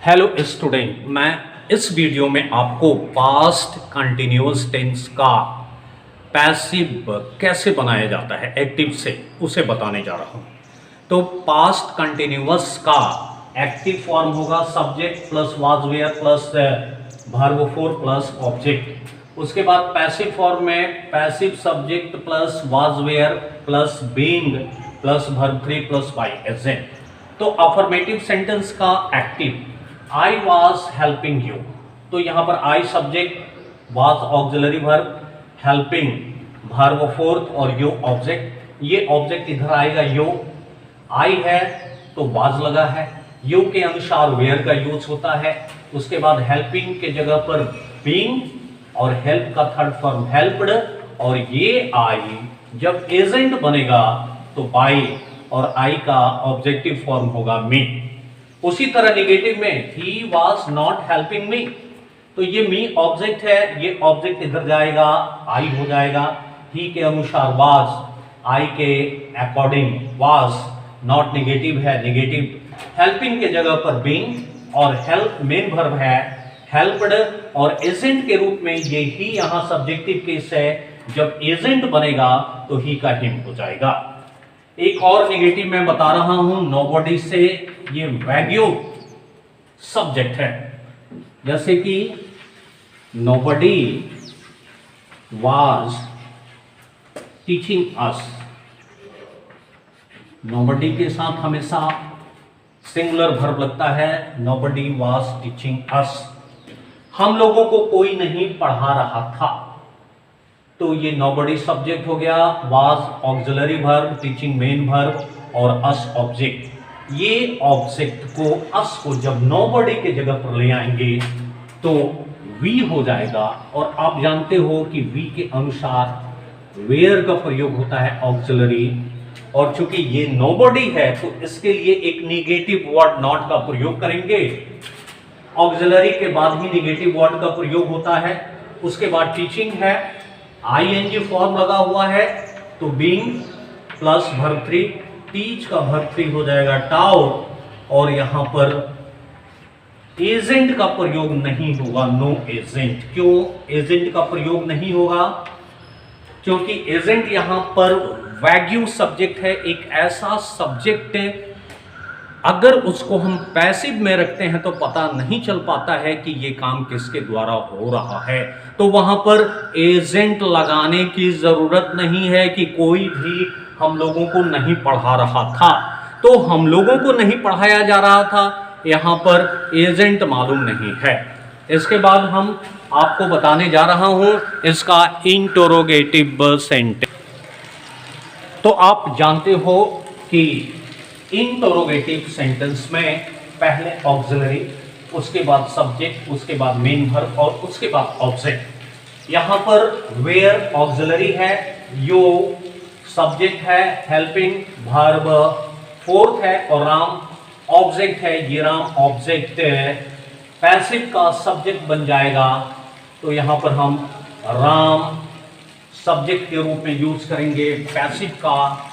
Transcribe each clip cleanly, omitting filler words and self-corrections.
Hello student, मैं इस video में आपको पास्ट कंटिन्यूअस टेंस का पैसिव कैसे बनाया जाता है एक्टिव से उसे बताने जा रहा हूं। तो पास्ट कंटिन्यूअस का एक्टिव फॉर्म होगा subject plus was were plus verb four plus object. उसके बाद पैसिव फॉर्म में passive subject plus was were plus being plus verb three plus by agent. तो अफर्मेटिव सेंटेंस का active I was helping you, तो यहां पर I subject, was auxiliary verb, helping verb fourth और you object. ये object इधर आएगा you, आई है तो वाज लगा है, यू के अनुसार वेयर का यूज होता है। उसके बाद हेल्पिंग के जगह पर बीइंग और हेल्प का थर्ड फॉर्म हेल्प्ड, और ये आई जब एजेंट बनेगा तो बाई और आई का ऑब्जेक्टिव फॉर्म होगा मी। उसी तरह निगेटिव में he was not helping me, तो ये मी ऑब्जेक्ट है, ये ऑब्जेक्ट इधर जाएगा आई हो जाएगा, ही के अनुसार वाज, आई के अकॉर्डिंग वाज, नॉट निगेटिव है निगेटिव, हेल्पिंग के जगह पर बीइंग और हेल्प मेन वर्ब है हेल्प्ड, और एजेंट के रूप में ये ही यहां सब्जेक्टिव केस है, जब एजेंट बनेगा तो ही का हिम हो जाएगा। एक और निगेटिव मैं बता रहा हूं नोबॉडी से, ये वैग्यू सब्जेक्ट है, जैसे कि nobody was teaching us. Nobody के साथ हमेशा सिंगुलर वर्ब लगता है, नोबॉडी वाज टीचिंग अस, हम लोगों को कोई नहीं पढ़ा रहा था, तो ये नोबॉडी सब्जेक्ट हो गया, was auxiliary verb, teaching main verb और अस ऑब्जेक्ट। ये ऑब्जेक्ट को अस को जब नोबॉडी के जगह पर ले आएंगे तो वी हो जाएगा, और आप जानते हो कि वी के अनुसार वेयर का प्रयोग होता है ऑक्सिलरी, और चूंकि ये नोबॉडी है तो इसके लिए एक निगेटिव वर्ड नॉट का प्रयोग करेंगे। ऑक्सिलरी के बाद ही निगेटिव वर्ड का प्रयोग होता है। उसके बाद टीचिंग है, आईएनजी फॉर्म लगा हुआ है, तो being plus verb three, teach का वर्ब थ्री हो जाएगा टाउट, और यहां पर एजेंट का प्रयोग नहीं होगा, नो एजेंट। क्यों एजेंट का प्रयोग नहीं होगा? क्योंकि एजेंट यहां पर वैग्यू सब्जेक्ट है, एक ऐसा सब्जेक्ट है अगर उसको हम पैसिव में रखते हैं तो पता नहीं चल पाता है कि ये काम किसके द्वारा हो रहा है, तो वहां पर एजेंट लगाने की जरूरत नहीं है कि कोई भी हम लोगों को नहीं पढ़ा रहा था, तो हम लोगों को नहीं पढ़ाया जा रहा था, यहां पर एजेंट मालूम नहीं है। इसके बाद हम आपको बताने जा रहा हूं इसका इंटरोगेटिव सेंटेंस। तो आप जानते हो कि इंटरोगेटिव सेंटेंस में पहले ऑक्सिलरी, उसके बाद सब्जेक्ट, उसके बाद मेन वर्ब और उसके बाद ऑब्जेक्ट। यहां पर वेयर ऑक्सिलरी है, यू सब्जेक्ट है, हेल्पिंग वर्ब फोर्थ है और राम ऑब्जेक्ट है। ये राम ऑब्जेक्ट पैसिव का सब्जेक्ट बन जाएगा, तो यहां पर हम राम सब्जेक्ट के रूप में यूज करेंगे पैसिव का,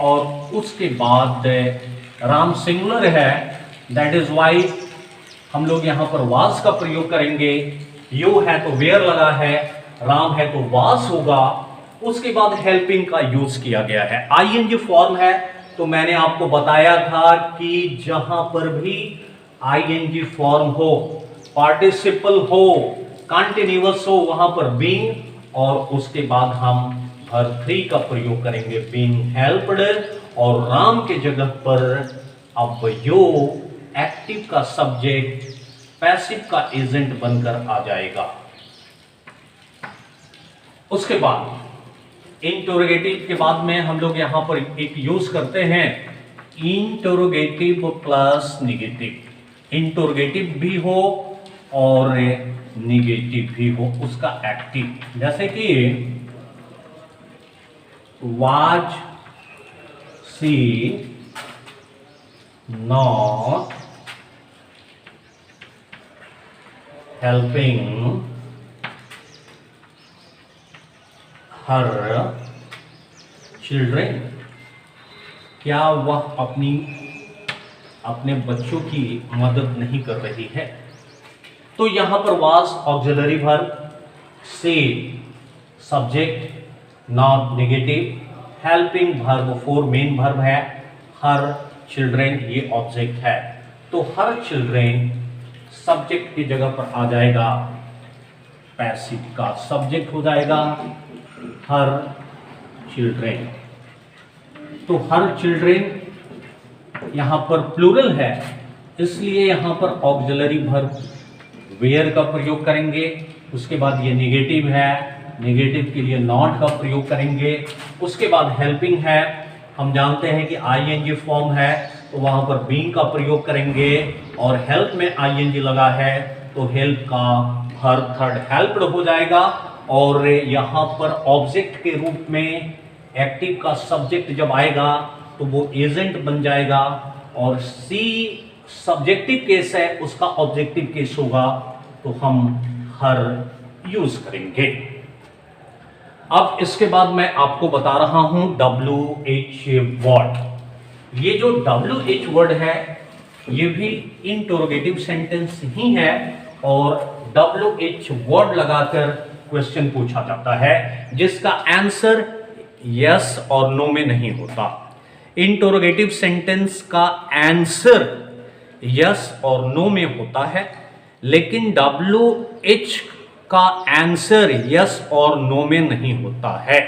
और उसके बाद राम सिंगुलर है, दैट इज वाई हम लोग यहां पर वाज का प्रयोग करेंगे। यू है तो वेयर लगा है, राम है तो वाज होगा। उसके बाद हेल्पिंग का यूज किया गया है, आईएनजी फॉर्म है, तो मैंने आपको बताया था कि जहां पर भी आईएनजी फॉर्म हो, पार्टिसिपल हो, कंटिन्यूअस हो, वहां पर बीइंग, और उसके बाद हम वर्ब थ्री का प्रयोग करेंगे बीइंग हेल्प्ड, और राम के जगह पर अब यू एक्टिव का सब्जेक्ट पैसिव का एजेंट बनकर आ जाएगा। उसके बाद इंटरोगेटिव के बाद में हम लोग यहां पर एक यूज करते हैं इंटरोगेटिव प्लस निगेटिव। इंटरोगेटिव भी हो और निगेटिव भी हो, उसका एक्टिव, जैसे कि was she not helping her children? क्या वह अपनी अपने बच्चों की मदद नहीं कर रही है। तो यहां पर वाज ऑक्सिलरी वर्ब, से subject not negative, helping verb four main verb है, हर चिल्ड्रेन ये ऑब्जेक्ट है। तो हर चिल्ड्रेन सब्जेक्ट की जगह पर आ जाएगा, पैसिव का सब्जेक्ट हो जाएगा हर चिल्ड्रेन। तो हर चिल्ड्रेन यहां पर प्लूरल है, इसलिए यहां पर ऑक्सिलरी वर्ब वेयर का प्रयोग करेंगे। उसके बाद ये नेगेटिव है, नेगेटिव के लिए नॉट का प्रयोग करेंगे। उसके बाद हेल्पिंग है, हम जानते हैं कि आईएनजी फॉर्म है, तो वहां पर बीइंग का प्रयोग करेंगे। और हेल्प में आईएनजी लगा है, तो हेल्प का वर्ब थर्ड हेल्प्ड हो जाएगा। और यहां पर ऑब्जेक्ट के रूप में एक्टिव का सब्जेक्ट जब आएगा तो वो एजेंट बन जाएगा। और सी सब्जेक्टिव केस है, उसका ऑब्जेक्टिव केस होगा, तो हम हर यूज करेंगे। अब इसके बाद मैं आपको बता रहा हूं WH वर्ड। ये जो WH वर्ड है ये भी इंटरोगेटिव सेंटेंस ही है, और WH वर्ड लगाकर क्वेश्चन पूछा जाता है जिसका आंसर यस और नो में नहीं होता। इंटरोगेटिव सेंटेंस का आंसर यस और नो में होता है, लेकिन WH का आंसर यस और नो में नहीं होता है।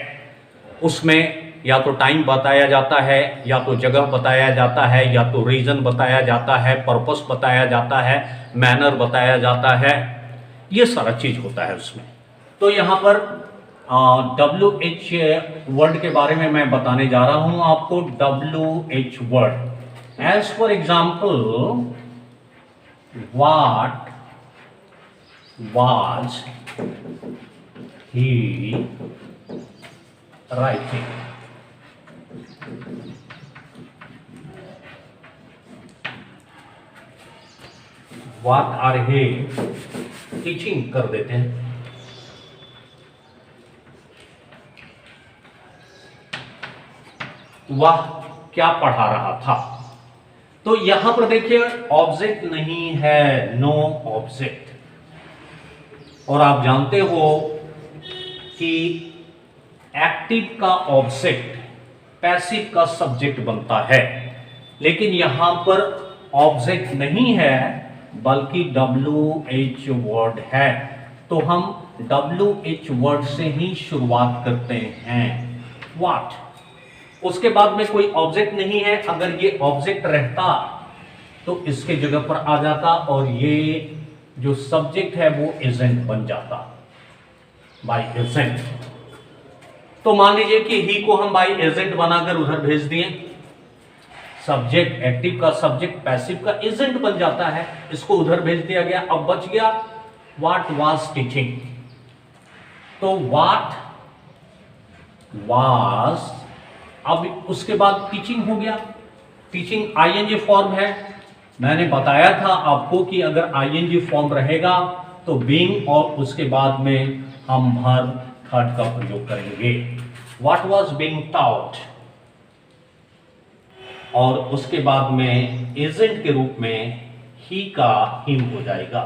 उसमें या तो टाइम बताया जाता है, या तो जगह बताया जाता है, या तो रीजन बताया जाता है, पर्पस बताया जाता है, मैनर बताया जाता है, ये सारा चीज होता है उसमें। तो यहां पर WH वर्ड के बारे में मैं बताने जा रहा हूं आपको। WH word as for example, what was he writing? What are he teaching कर देते हैं। वह क्या पढ़ा रहा था। तो यहां पर देखिए ऑब्जेक्ट नहीं है, नो ऑब्जेक्ट। और आप जानते हो कि एक्टिव का ऑब्जेक्ट पैसिव का सब्जेक्ट बनता है, लेकिन यहां पर ऑब्जेक्ट नहीं है बल्कि WH वर्ड है। तो हम WH वर्ड से ही शुरुआत करते हैं, व्हाट। उसके बाद में कोई ऑब्जेक्ट नहीं है, अगर ये ऑब्जेक्ट रहता तो इसके जगह पर आ जाता, और ये जो सब्जेक्ट है वो एजेंट बन जाता, बाय एजेंट। तो मान लीजिए कि ही को हम बाय एजेंट बनाकर उधर भेज दिए, सब्जेक्ट एक्टिव का सब्जेक्ट पैसिव का एजेंट बन जाता है, इसको उधर भेज दिया गया। अब बच गया व्हाट वाज टीचिंग। तो व्हाट वाज, अब उसके बाद टीचिंग हो गया। टीचिंग आईएनजी फॉर्म है, मैंने बताया था आपको कि अगर आईएनजी फॉर्म रहेगा तो बीइंग और उसके बाद में हम वर्ब थर्ड का प्रयोग करेंगे। व्हाट वाज बीइंग टॉट, और उसके बाद में एजेंट के रूप में ही का हिम हो जाएगा।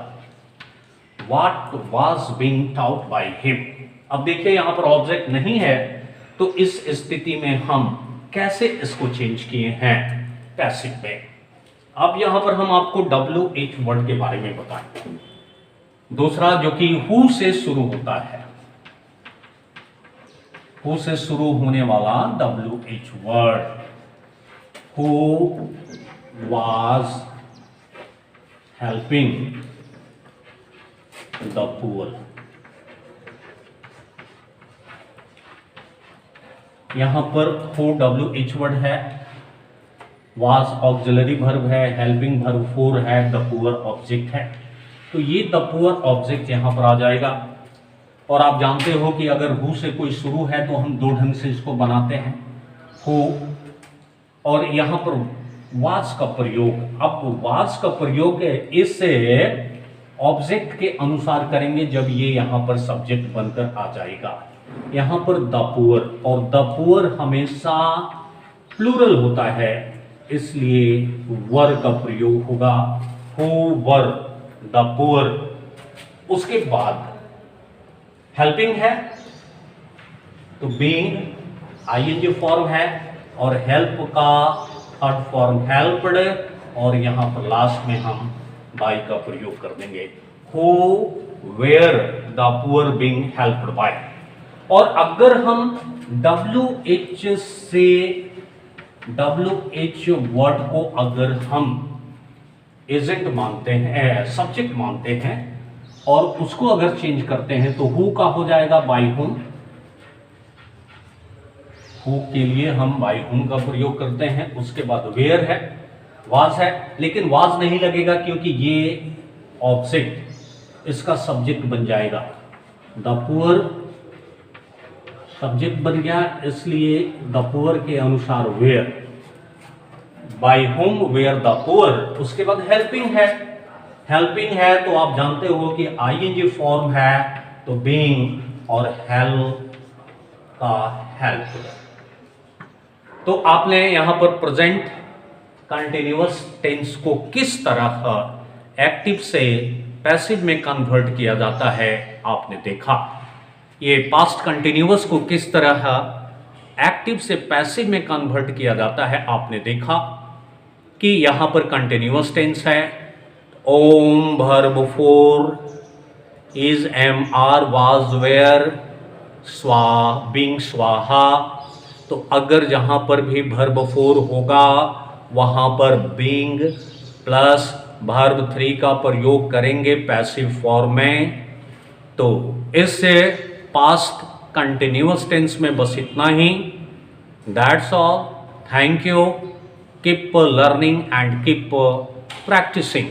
What was being taught by him. अब देखिए यहां पर ऑब्जेक्ट नहीं है, तो इस स्थिति में हम कैसे इसको चेंज किए हैं पैसिव में। अब यहां पर हम आपको WH वर्ड के बारे में बताएं। दूसरा जो कि हु से शुरू होता है, हु से शुरू होने वाला WH word, who was helping the poor. यहां पर हु WH वर्ड है, वाज ऑक्सिलरी वर्ब है, हेल्पिंग वर्ब फोर है, द पुअर ऑब्जेक्ट है। तो ये द पुअर ऑब्जेक्ट यहां पर आ जाएगा। और आप जानते हो कि अगर हु से कोई शुरू है तो हम दो ढंग से इसको बनाते हैं, हु और यहां पर वाज का प्रयोग। अब वाज का प्रयोग इस ऑब्जेक्ट के अनुसार करेंगे जब ये यहां पर सब्जेक्ट बनकर आ जाएगा। यहां पर द पुअर, और द पुअर हमेशा प्लूरल होता है, इसलिए वर का प्रयोग होगा, हु वर द पुअर। उसके बाद हेल्पिंग है तो बीइंग आईएनजी फॉर्म है, और हेल्प का थर्ड फॉर्म हेल्प्ड, और यहां पर लास्ट में हम बाय का प्रयोग कर देंगे, who were the poor being helped by. और अगर हम WH से WH वर्ड को अगर हम एजेंट मानते हैं, सब्जेक्ट मानते हैं, और उसको अगर चेंज करते हैं तो हु का हो जाएगा बाय हुम। हु के लिए हम बाय हुम का प्रयोग करते हैं। उसके बाद वेयर है, वाज है, लेकिन वाज नहीं लगेगा क्योंकि ये ऑब्जेक्ट इसका सब्जेक्ट बन जाएगा। द पुअर सब्जेक्ट बन गया, इसलिए द पुअर के अनुसार were, by whom were the poor. उसके बाद हेल्पिंग है, हेल्पिंग है तो आप जानते हो कि आईएनजी फॉर्म है तो बीइंग और हेल्प का हेल्प। तो आपने यहां पर प्रेजेंट कंटिन्यूअस टेंस को किस तरह एक्टिव से पैसिव में कन्वर्ट किया जाता है आपने देखा। ये पास्ट कंटिन्यूअस को किस तरह एक्टिव से पैसिव में कन्वर्ट किया जाता है आपने देखा कि यहां पर कंटिन्यूअस टेंस है। ओम verb four is am are was were स्वा बीइंग स्वाहा। तो अगर जहां पर भी वर्ब फोर होगा वहां पर बीइंग प्लस वर्ब थ्री का प्रयोग करेंगे पैसिव फॉर्म में। तो इससे पास्ट कंटिन्यूअस टेंस में बस इतना ही। That's all, thank you, keep learning and keep practising.